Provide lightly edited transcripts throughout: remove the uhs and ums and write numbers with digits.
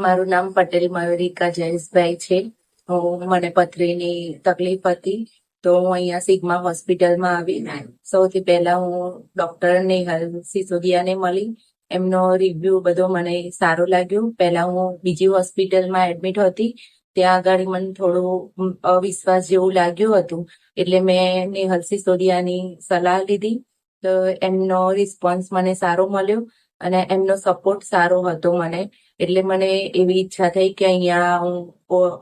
મારું નામ પટેલ મયુરિકા જયેશભાઈ છે. મને પથરીની તકલીફ હતી, તો હું અહીંયા સિગ્મા હોસ્પિટલમાં આવી. સૌથી પહેલા હું ડોક્ટર નેહલ સિસોદિયાને મળી. એમનો રિવ્યુ બધો મને સારો લાગ્યો. પહેલા હું બીજી હોસ્પિટલમાં એડમિટ હતી, ત્યાં આગળ મને થોડું અવિશ્વાસ જેવું લાગ્યું હતું, એટલે મેં નેહલ સિસોદિયાની સલાહ લીધી. તો એમનો રિસ્પોન્સ મને સારો મળ્યો અને એમનો સપોર્ટ સારો હતો મને. એટલે મને એવી ઈચ્છા થઈ કે અહીંયા હું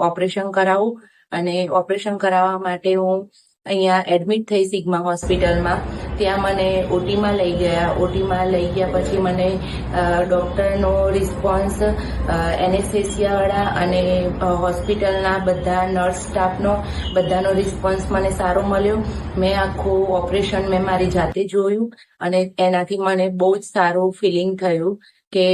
ઓપરેશન કરાવું, અને ઓપરેશન કરાવવા માટે હું અહીંયા એડમિટ થઈ સિગ્મા હોસ્પિટલમાં. ત્યાં મને ઓટીમાં લઈ ગયા. ઓટીમાં લઈ ગયા પછી મને ડૉક્ટરનો રિસ્પોન્સ, એનેસ્થેસિયાવાળા અને હોસ્પિટલના બધા નર્સ સ્ટાફનો બધાનો રિસ્પોન્સ મને સારો મળ્યો. મેં આખું ઓપરેશન મેં મારી જાતે જોયું અને એનાથી મને બહુ જ સારું ફિલિંગ થયું કે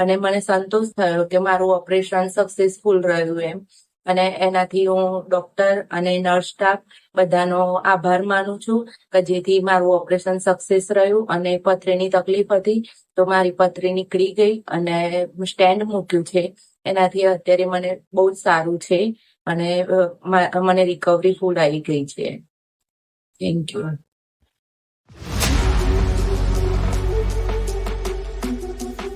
અને મને સંતોષ થયો કે મારું ઓપરેશન સક્સેસફુલ રહ્યું એમ. અને એનાથી હું ડોક્ટર અને નર્સ સ્ટાફ બધાનો આભાર માનું છું કે જેથી મારું ઓપરેશન સક્સેસ રહ્યું. અને પથરીની તકલીફ હતી તો મારી પથરી નીકળી ગઈ અને સ્ટેન્ડ મૂક્યું છે. એનાથી અત્યારે મને બહુ જ સારું છે અને મને રિકવરી ફૂલ આવી ગઈ છે. Thank you.